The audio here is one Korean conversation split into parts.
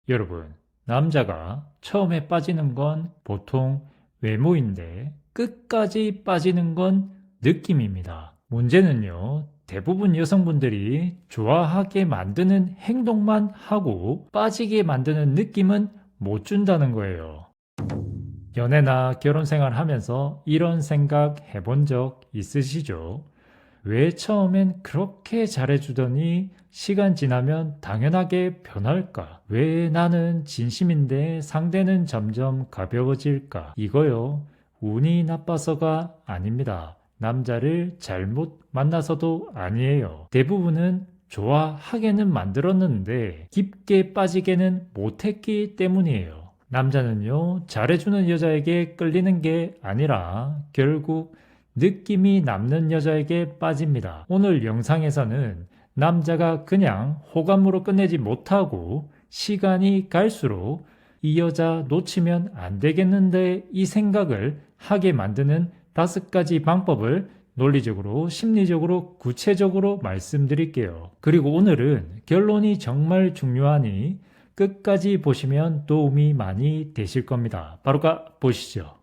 여러분, 남자가 처음에 빠지는 건 보통 외모인데 끝까지 빠지는 건 느낌입니다. 문제는요, 대부분 여성분들이 좋아하게 만드는 행동만 하고 빠지게 만드는 느낌은 못 준다는 거예요. 연애나 결혼 생활 하면서 이런 생각 해본 적 있으시죠? 왜 처음엔 그렇게 잘해주더니 시간 지나면 당연하게 변할까? 왜 나는 진심인데 상대는 점점 가벼워질까? 이거요, 운이 나빠서가 아닙니다. 남자를 잘못 만나서도 아니에요. 대부분은 좋아하게는 만들었는데 깊게 빠지게는 못했기 때문이에요. 남자는요, 잘해주는 여자에게 끌리는 게 아니라 결국 느낌이 남는 여자에게 빠집니다. 오늘 영상에서는 남자가 그냥 호감으로 끝내지 못하고 시간이 갈수록 이 여자 놓치면 안 되겠는데 이 생각을 하게 만드는 5가지 방법을 논리적으로, 심리적으로, 구체적으로 말씀드릴게요. 그리고 오늘은 결론이 정말 중요하니 끝까지 보시면 도움이 많이 되실 겁니다. 바로 보시죠.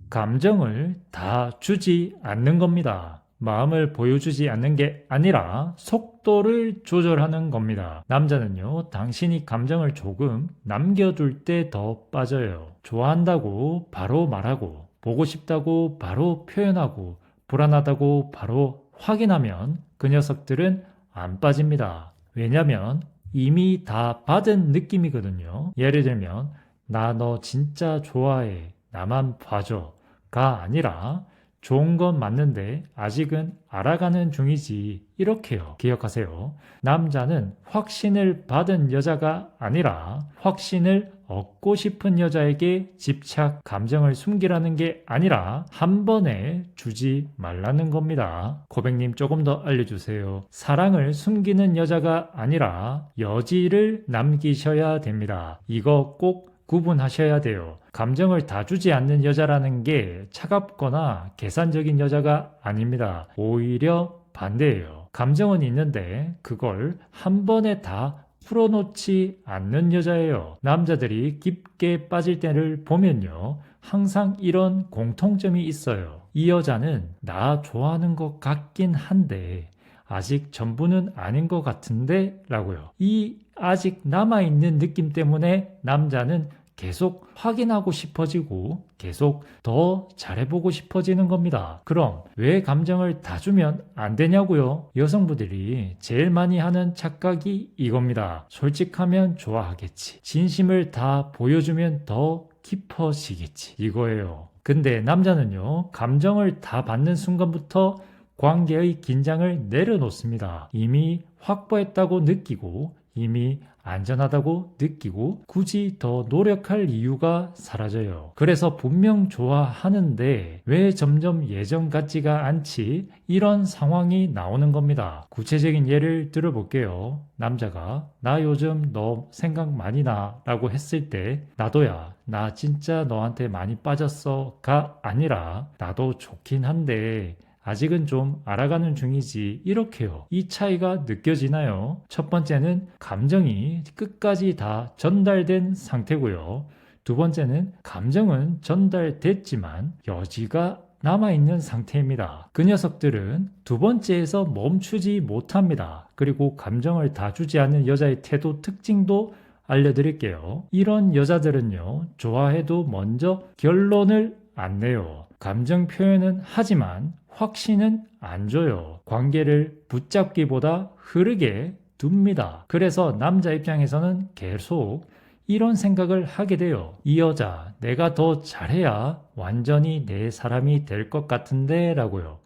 감정을 다 주지 않는 겁니다. 마음을 보여주지 않는 게 아니라 속도를 조절하는 겁니다. 남자는요, 당신이 감정을 조금 남겨둘 때 더 빠져요. 좋아한다고 바로 말하고, 보고 싶다고 바로 표현하고, 불안하다고 바로 확인하면 그 녀석들은 안 빠집니다. 왜냐면 이미 다 받은 느낌이거든요. 예를 들면, 나 너 진짜 좋아해. 나만 봐줘. 가 아니라 좋은 건 맞는데 아직은 알아가는 중이지, 이렇게요. 기억하세요. 남자는 확신을 받은 여자가 아니라 확신을 얻고 싶은 여자에게 집착, 감정을 숨기라는 게 아니라 한 번에 주지 말라는 겁니다. 고백님, 조금 더 알려주세요. 사랑을 숨기는 여자가 아니라 여지를 남기셔야 됩니다. 이거 꼭 구분하셔야 돼요. 감정을 다 주지 않는 여자라는 게 차갑거나 계산적인 여자가 아닙니다. 오히려 반대예요. 감정은 있는데 그걸 한 번에 다 풀어놓지 않는 여자예요. 남자들이 깊게 빠질 때를 보면요, 항상 이런 공통점이 있어요. 이 여자는 나 좋아하는 것 같긴 한데 아직 전부는 아닌 것 같은데 라고요. 이 아직 남아있는 느낌 때문에 남자는 계속 확인하고 싶어지고 계속 더 잘해보고 싶어지는 겁니다. 그럼 왜 감정을 다 주면 안 되냐고요? 여성분들이 제일 많이 하는 착각이 이겁니다. 솔직하면 좋아하겠지. 진심을 다 보여주면 더 깊어지겠지. 이거예요. 근데 남자는요, 감정을 다 받는 순간부터 관계의 긴장을 내려놓습니다. 이미 확보했다고 느끼고 이미 안전하다고 느끼고 굳이 더 노력할 이유가 사라져요. 그래서 분명 좋아하는데 왜 점점 예전 같지가 않지? 이런 상황이 나오는 겁니다. 구체적인 예를 들어볼게요. 남자가 나 요즘 너 생각 많이 나 라고 했을 때 나도야, 나 진짜 너한테 많이 빠졌어 가 아니라 나도 좋긴 한데 아직은 좀 알아가는 중이지, 이렇게요. 이 차이가 느껴지나요? 첫 번째는 감정이 끝까지 다 전달된 상태고요. 두 번째는 감정은 전달됐지만 여지가 남아있는 상태입니다. 그 녀석들은 두 번째에서 멈추지 못합니다. 그리고 감정을 다 주지 않는 여자의 태도 특징도 알려드릴게요. 이런 여자들은요, 좋아해도 먼저 결론을 안 내요. 감정 표현은 하지만 확신은 안 줘요. 관계를 붙잡기보다 흐르게 둡니다. 그래서 남자 입장에서는 계속 이런 생각을 하게 돼요. 이 여자 내가 더 잘해야 완전히 내 사람이 될 것 같은데 라고요.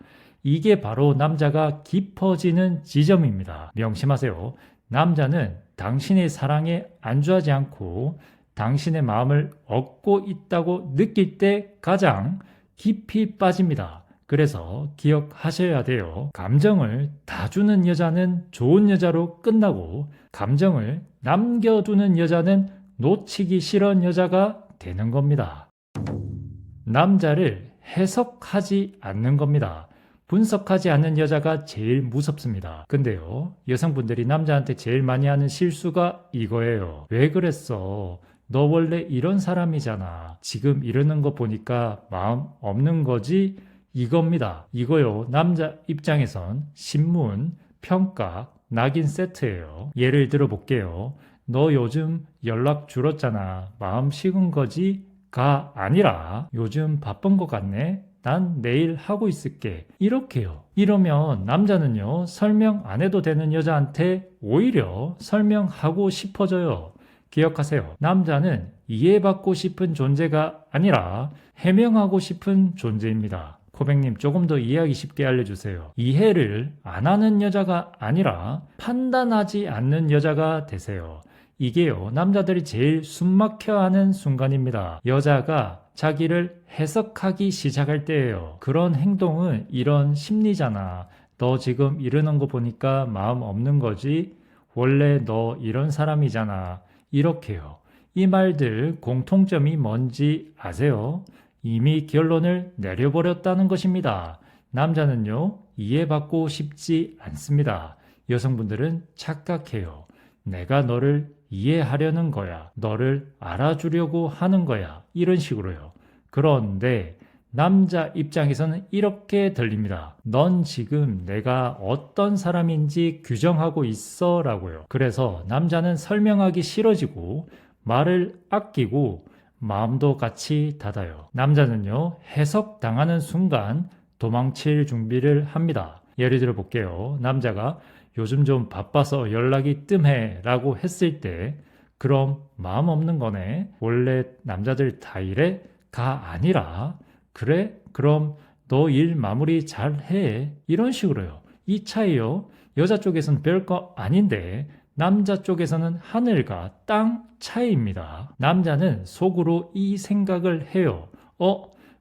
이게 바로 남자가 깊어지는 지점입니다. 명심하세요. 남자는 당신의 사랑에 안주하지 않고 당신의 마음을 얻고 있다고 느낄 때 가장 깊이 빠집니다. 그래서 기억하셔야 돼요. 감정을 다 주는 여자는 좋은 여자로 끝나고 감정을 남겨두는 여자는 놓치기 싫은 여자가 되는 겁니다. 남자를 해석하지 않는 겁니다. 분석하지 않는 여자가 제일 무섭습니다. 근데요, 여성분들이 남자한테 제일 많이 하는 실수가 이거예요. 왜 그랬어? 너 원래 이런 사람이잖아. 지금 이러는 거 보니까 마음 없는 거지? 이겁니다. 이거요, 남자 입장에선 신문, 평가, 낙인 세트예요. 예를 들어 볼게요. 너 요즘 연락 줄었잖아. 마음 식은 거지? 가 아니라 요즘 바쁜 것 같네. 난 내일 하고 있을게. 이렇게요. 이러면 남자는요, 설명 안 해도 되는 여자한테 오히려 설명하고 싶어져요. 기억하세요. 남자는 이해받고 싶은 존재가 아니라 해명하고 싶은 존재입니다. 코백님, 조금 더 이해하기 쉽게 알려주세요. 이해를 안 하는 여자가 아니라 판단하지 않는 여자가 되세요. 이게요, 남자들이 제일 숨막혀하는 순간입니다. 여자가 자기를 해석하기 시작할 때예요. 그런 행동은 이런 심리잖아. 너 지금 이러는 거 보니까 마음 없는 거지? 원래 너 이런 사람이잖아. 이렇게요. 이 말들 공통점이 뭔지 아세요? 이미 결론을 내려버렸다는 것입니다. 남자는요, 이해받고 싶지 않습니다. 여성분들은 착각해요. 내가 너를 이해하려는 거야. 너를 알아주려고 하는 거야. 이런 식으로요. 그런데 남자 입장에서는 이렇게 들립니다. 넌 지금 내가 어떤 사람인지 규정하고 있어 라고요. 그래서 남자는 설명하기 싫어지고 말을 아끼고 마음도 같이 닫아요. 남자는요, 해석당하는 순간 도망칠 준비를 합니다. 예를 들어 볼게요. 남자가 요즘 좀 바빠서 연락이 뜸해 라고 했을 때, 그럼 마음 없는 거네. 원래 남자들 다 이래? 가 아니라, 그래? 그럼 너 일 마무리 잘 해. 이런 식으로요. 이 차이요, 여자 쪽에서는 별거 아닌데 남자 쪽에서는 하늘과 땅 차이입니다. 남자는 속으로 이 생각을 해요.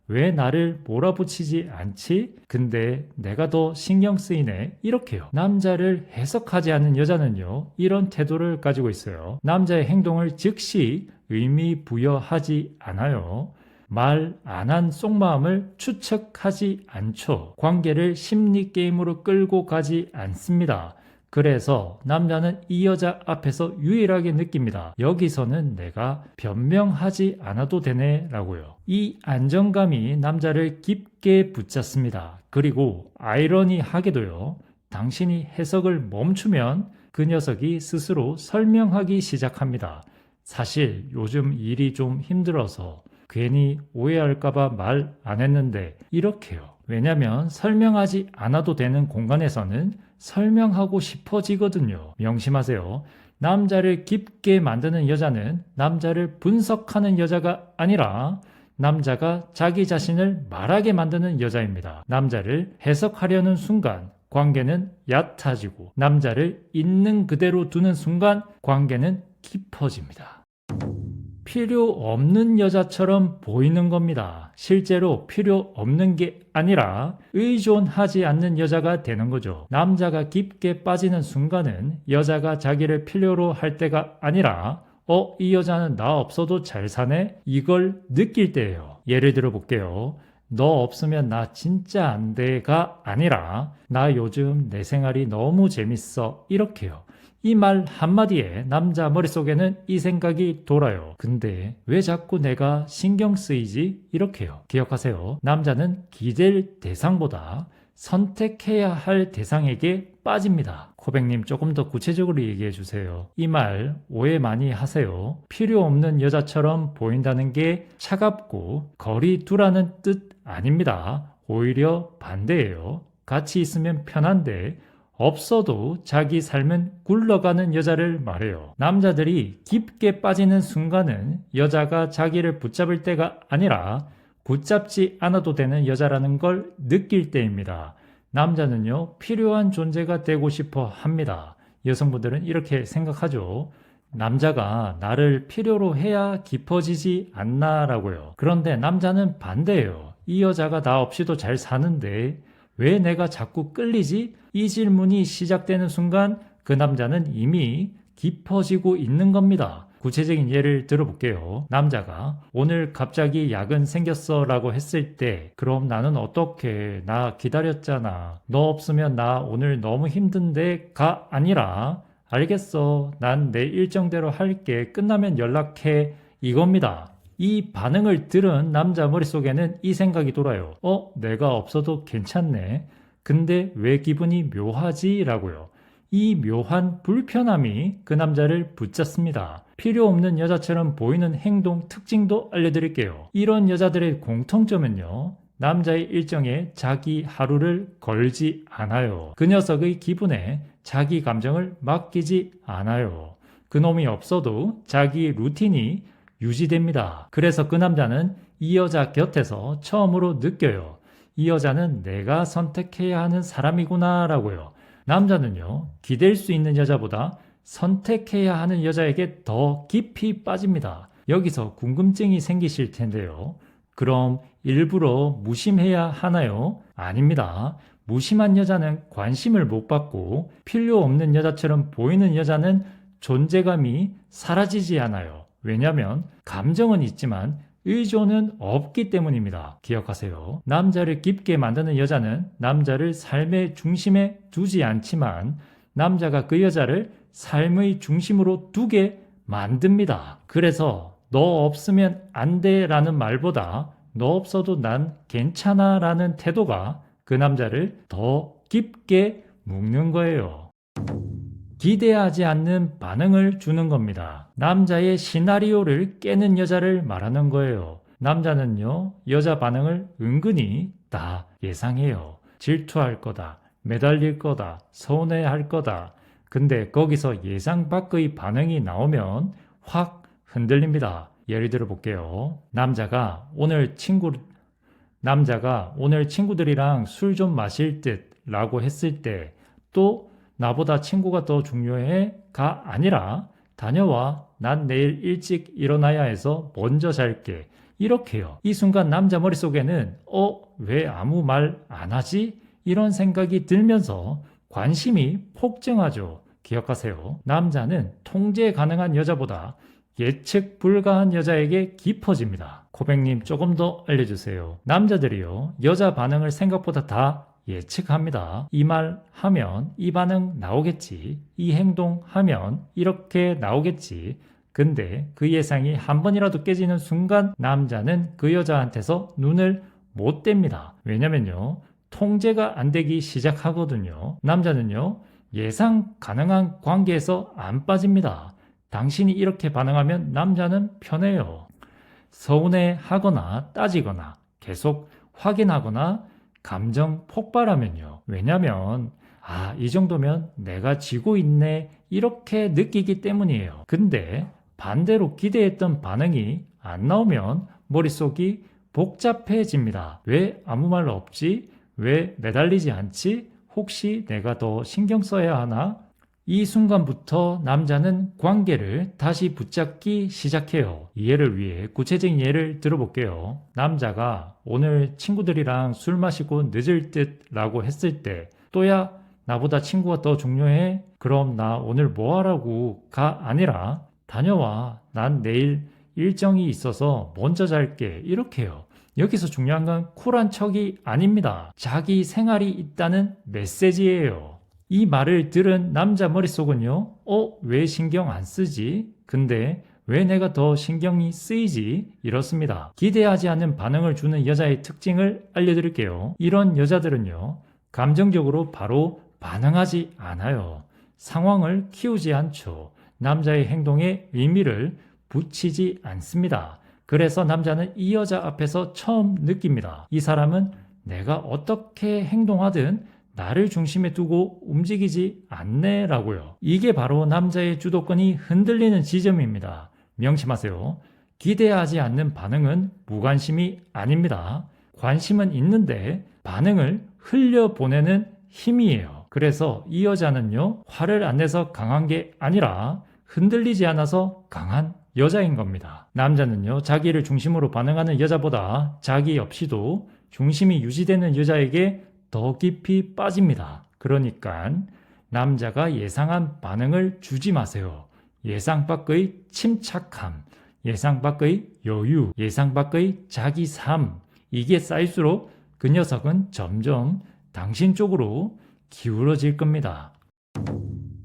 왜 나를 몰아붙이지 않지? 근데 내가 더 신경 쓰이네. 이렇게요. 남자를 해석하지 않는 여자는요, 이런 태도를 가지고 있어요. 남자의 행동을 즉시 의미 부여하지 않아요. 말 안 한 속마음을 추측하지 않죠. 관계를 심리게임으로 끌고 가지 않습니다. 그래서 남자는 이 여자 앞에서 유일하게 느낍니다. 여기서는 내가 변명하지 않아도 되네 라고요. 이 안정감이 남자를 깊게 붙잡습니다. 그리고 아이러니하게도요, 당신이 해석을 멈추면 그 녀석이 스스로 설명하기 시작합니다. 사실 요즘 일이 좀 힘들어서 괜히 오해할까봐 말 안 했는데, 이렇게요. 왜냐면 설명하지 않아도 되는 공간에서는 설명하고 싶어지거든요. 명심하세요. 남자를 깊게 만드는 여자는 남자를 분석하는 여자가 아니라 남자가 자기 자신을 말하게 만드는 여자입니다. 남자를 해석하려는 순간 관계는 얕아지고, 남자를 있는 그대로 두는 순간 관계는 깊어집니다. 필요 없는 여자처럼 보이는 겁니다. 실제로 필요 없는 게 아니라 의존하지 않는 여자가 되는 거죠. 남자가 깊게 빠지는 순간은 여자가 자기를 필요로 할 때가 아니라 이 여자는 나 없어도 잘 사네? 이걸 느낄 때예요. 예를 들어 볼게요. 너 없으면 나 진짜 안 돼가 아니라 나 요즘 내 생활이 너무 재밌어. 이렇게요. 이 말 한마디에 남자 머릿속에는 이 생각이 돌아요. 근데 왜 자꾸 내가 신경 쓰이지? 이렇게요. 기억하세요. 남자는 기댈 대상보다 선택해야 할 대상에게 빠집니다. 코백님, 조금 더 구체적으로 얘기해 주세요. 이 말 오해 많이 하세요. 필요 없는 여자처럼 보인다는 게 차갑고 거리 두라는 뜻 아닙니다. 오히려 반대예요. 같이 있으면 편한데 없어도 자기 삶은 굴러가는 여자를 말해요. 남자들이 깊게 빠지는 순간은 여자가 자기를 붙잡을 때가 아니라 붙잡지 않아도 되는 여자라는 걸 느낄 때입니다. 남자는요, 필요한 존재가 되고 싶어 합니다. 여성분들은 이렇게 생각하죠. 남자가 나를 필요로 해야 깊어지지 않나라고요. 그런데 남자는 반대예요. 이 여자가 나 없이도 잘 사는데 왜 내가 자꾸 끌리지? 이 질문이 시작되는 순간 그 남자는 이미 깊어지고 있는 겁니다. 구체적인 예를 들어볼게요. 남자가 오늘 갑자기 야근 생겼어 라고 했을 때 그럼 나는 어떻게 나 기다렸잖아. 너 없으면 나 오늘 너무 힘든데 가 아니라 알겠어. 난 내 일정대로 할게. 끝나면 연락해. 이겁니다. 이 반응을 들은 남자 머릿속에는 이 생각이 돌아요. 내가 없어도 괜찮네. 근데 왜 기분이 묘하지? 라고요. 이 묘한 불편함이 그 남자를 붙잡습니다. 필요 없는 여자처럼 보이는 행동 특징도 알려드릴게요. 이런 여자들의 공통점은요. 남자의 일정에 자기 하루를 걸지 않아요. 그 녀석의 기분에 자기 감정을 맡기지 않아요. 그놈이 없어도 자기 루틴이 유지됩니다. 그래서 그 남자는 이 여자 곁에서 처음으로 느껴요. 이 여자는 내가 선택해야 하는 사람이구나 라고요. 남자는요, 기댈 수 있는 여자보다 선택해야 하는 여자에게 더 깊이 빠집니다. 여기서 궁금증이 생기실 텐데요. 그럼 일부러 무심해야 하나요? 아닙니다. 무심한 여자는 관심을 못 받고 필요 없는 여자처럼 보이는 여자는 존재감이 사라지지 않아요. 왜냐하면 감정은 있지만 의존은 없기 때문입니다. 기억하세요. 남자를 깊게 만드는 여자는 남자를 삶의 중심에 두지 않지만 남자가 그 여자를 삶의 중심으로 두게 만듭니다. 그래서 너 없으면 안 돼 라는 말보다 너 없어도 난 괜찮아 라는 태도가 그 남자를 더 깊게 묶는 거예요. 기대하지 않는 반응을 주는 겁니다. 남자의 시나리오를 깨는 여자를 말하는 거예요. 남자는요, 여자 반응을 은근히 다 예상해요. 질투할 거다, 매달릴 거다, 서운해할 거다. 근데 거기서 예상 밖의 반응이 나오면 확 흔들립니다. 예를 들어 볼게요. 남자가 오늘 친구들이랑 술 좀 마실 듯 라고 했을 때 또 나보다 친구가 더 중요해가 아니라 다녀와. 난 내일 일찍 일어나야 해서 먼저 잘게. 이렇게요. 이 순간 남자 머릿속에는 왜 아무 말 안 하지? 이런 생각이 들면서 관심이 폭증하죠. 기억하세요. 남자는 통제 가능한 여자보다 예측 불가한 여자에게 깊어집니다. 코백님 조금 더 알려주세요. 남자들이요, 여자 반응을 생각보다 다 예측합니다. 이 말 하면 이 반응 나오겠지. 이 행동 하면 이렇게 나오겠지. 근데 그 예상이 한 번이라도 깨지는 순간 남자는 그 여자한테서 눈을 못 뗍니다. 왜냐면요, 통제가 안 되기 시작하거든요. 남자는요, 예상 가능한 관계에서 안 빠집니다. 당신이 이렇게 반응하면 남자는 편해요. 서운해 하거나 따지거나 계속 확인하거나 감정 폭발하면요. 왜냐면 이 정도면 내가 지고 있네 이렇게 느끼기 때문이에요. 근데 반대로 기대했던 반응이 안 나오면 머릿속이 복잡해집니다. 왜 아무 말 없지? 왜 매달리지 않지? 혹시 내가 더 신경 써야 하나? 이 순간부터 남자는 관계를 다시 붙잡기 시작해요. 이해를 위해 구체적인 예를 들어볼게요. 남자가 오늘 친구들이랑 술 마시고 늦을 듯 라고 했을 때 또야 나보다 친구가 더 중요해? 그럼 나 오늘 뭐 하라고 가 아니라 다녀와. 난 내일 일정이 있어서 먼저 잘게. 이렇게요. 여기서 중요한 건 쿨한 척이 아닙니다. 자기 생활이 있다는 메시지예요. 이 말을 들은 남자 머릿속은요, 왜 신경 안 쓰지? 근데 왜 내가 더 신경이 쓰이지? 이렇습니다. 기대하지 않는 반응을 주는 여자의 특징을 알려드릴게요. 이런 여자들은요, 감정적으로 바로 반응하지 않아요. 상황을 키우지 않죠. 남자의 행동에 의미를 붙이지 않습니다. 그래서 남자는 이 여자 앞에서 처음 느낍니다. 이 사람은 내가 어떻게 행동하든 나를 중심에 두고 움직이지 않네 라고요. 이게 바로 남자의 주도권이 흔들리는 지점입니다. 명심하세요. 기대하지 않는 반응은 무관심이 아닙니다. 관심은 있는데 반응을 흘려보내는 힘이에요. 그래서 이 여자는요, 화를 안 내서 강한 게 아니라 흔들리지 않아서 강한 여자인 겁니다. 남자는요, 자기를 중심으로 반응하는 여자보다 자기 없이도 중심이 유지되는 여자에게 더 깊이 빠집니다. 그러니까 남자가 예상한 반응을 주지 마세요. 예상 밖의 침착함, 예상 밖의 여유, 예상 밖의 자기 삶, 이게 쌓일수록 그 녀석은 점점 당신 쪽으로 기울어질 겁니다.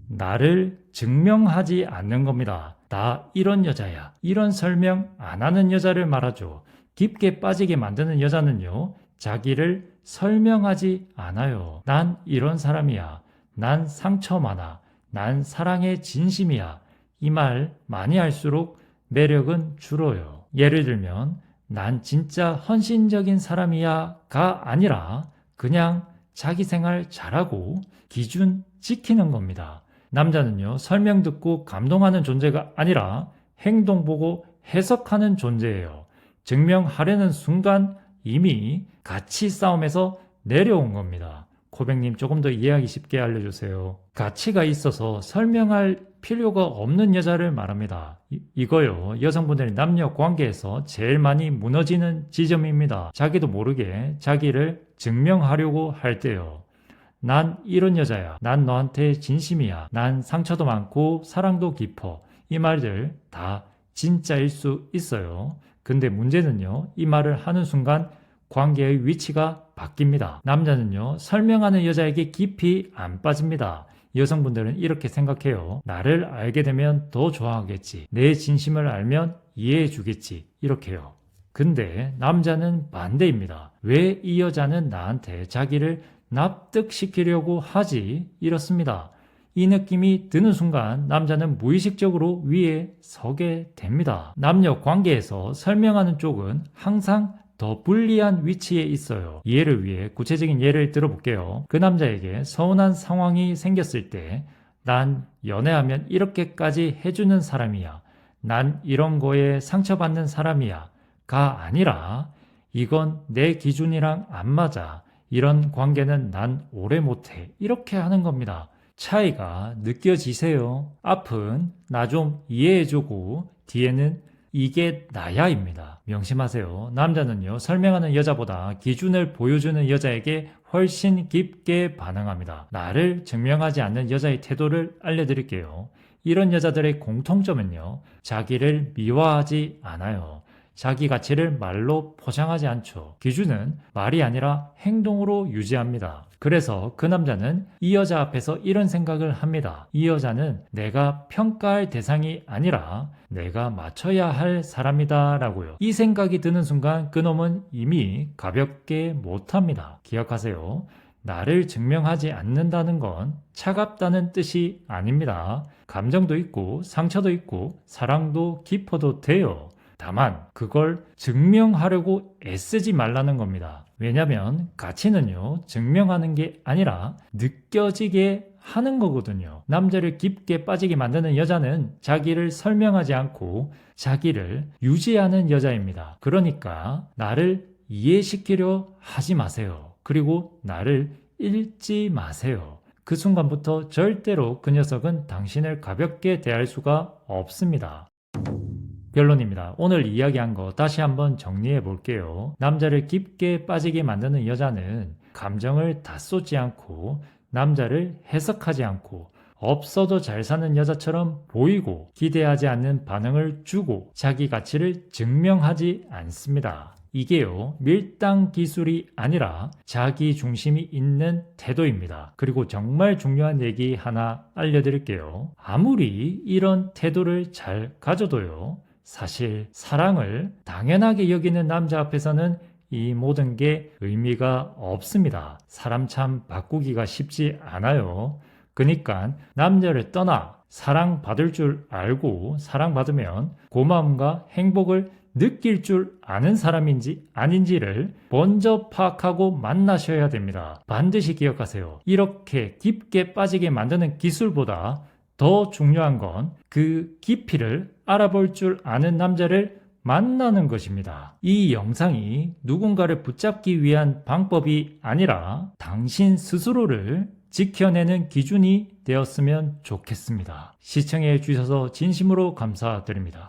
나를 증명하지 않는 겁니다. 나 이런 여자야. 이런 설명 안 하는 여자를 말하죠. 깊게 빠지게 만드는 여자는요, 자기를 설명하지 않아요. 난 이런 사람이야. 난 상처 많아. 난 사랑에 진심이야. 이 말 많이 할수록 매력은 줄어요. 예를 들면 난 진짜 헌신적인 사람이야가 아니라 그냥 자기 생활 잘하고 기준 지키는 겁니다. 남자는요, 설명 듣고 감동하는 존재가 아니라 행동 보고 해석하는 존재예요. 증명하려는 순간 이미 가치 싸움에서 내려온 겁니다. 코백님, 조금 더 이해하기 쉽게 알려주세요. 가치가 있어서 설명할 필요가 없는 여자를 말합니다. 이거요, 여성분들이 남녀 관계에서 제일 많이 무너지는 지점입니다. 자기도 모르게 자기를 증명하려고 할 때요. 난 이런 여자야. 난 너한테 진심이야. 난 상처도 많고 사랑도 깊어. 이 말들 다 진짜일 수 있어요. 근데 문제는요, 이 말을 하는 순간 관계의 위치가 바뀝니다. 남자는요, 설명하는 여자에게 깊이 안 빠집니다. 여성분들은 이렇게 생각해요. 나를 알게 되면 더 좋아하겠지. 내 진심을 알면 이해해 주겠지. 이렇게요. 근데 남자는 반대입니다. 왜 이 여자는 나한테 자기를 납득시키려고 하지? 이렇습니다. 이 느낌이 드는 순간 남자는 무의식적으로 위에 서게 됩니다. 남녀 관계에서 설명하는 쪽은 항상 더 불리한 위치에 있어요. 이해를 위해 구체적인 예를 들어볼게요. 그 남자에게 서운한 상황이 생겼을 때 난 연애하면 이렇게까지 해주는 사람이야. 난 이런 거에 상처받는 사람이야. 가 아니라 이건 내 기준이랑 안 맞아. 이런 관계는 난 오래 못해. 이렇게 하는 겁니다. 차이가 느껴지세요? 앞은 나 좀 이해해주고 뒤에는 이게 나야입니다. 명심하세요. 남자는요, 설명하는 여자보다 기준을 보여주는 여자에게 훨씬 깊게 반응합니다. 나를 증명하지 않는 여자의 태도를 알려드릴게요. 이런 여자들의 공통점은요, 자기를 미화하지 않아요. 자기 가치를 말로 포장하지 않죠. 기준은 말이 아니라 행동으로 유지합니다. 그래서 그 남자는 이 여자 앞에서 이런 생각을 합니다. 이 여자는 내가 평가할 대상이 아니라 내가 맞춰야 할 사람이다 라고요. 이 생각이 드는 순간 그놈은 이미 가볍게 못합니다. 기억하세요. 나를 증명하지 않는다는 건 차갑다는 뜻이 아닙니다. 감정도 있고 상처도 있고 사랑도 깊어도 돼요. 다만 그걸 증명하려고 애쓰지 말라는 겁니다. 왜냐하면 가치는요, 증명하는 게 아니라 느껴지게 하는 거거든요. 남자를 깊게 빠지게 만드는 여자는 자기를 설명하지 않고 자기를 유지하는 여자입니다. 그러니까 나를 이해시키려 하지 마세요. 그리고 나를 읽지 마세요. 그 순간부터 절대로 그 녀석은 당신을 가볍게 대할 수가 없습니다. 결론입니다. 오늘 이야기한 거 다시 한번 정리해 볼게요. 남자를 깊게 빠지게 만드는 여자는 감정을 다 쏟지 않고 남자를 해석하지 않고 없어도 잘 사는 여자처럼 보이고 기대하지 않는 반응을 주고 자기 가치를 증명하지 않습니다. 이게요, 밀당 기술이 아니라 자기 중심이 있는 태도입니다. 그리고 정말 중요한 얘기 하나 알려드릴게요. 아무리 이런 태도를 잘 가져도요, 사실 사랑을 당연하게 여기는 남자 앞에서는 이 모든 게 의미가 없습니다. 사람 참 바꾸기가 쉽지 않아요. 그러니까 남자를 떠나 사랑받을 줄 알고 사랑받으면 고마움과 행복을 느낄 줄 아는 사람인지 아닌지를 먼저 파악하고 만나셔야 됩니다. 반드시 기억하세요. 이렇게 깊게 빠지게 만드는 기술보다 더 중요한 건 그 깊이를 알아볼 줄 아는 남자를 만나는 것입니다. 이 영상이 누군가를 붙잡기 위한 방법이 아니라 당신 스스로를 지켜내는 기준이 되었으면 좋겠습니다. 시청해 주셔서 진심으로 감사드립니다.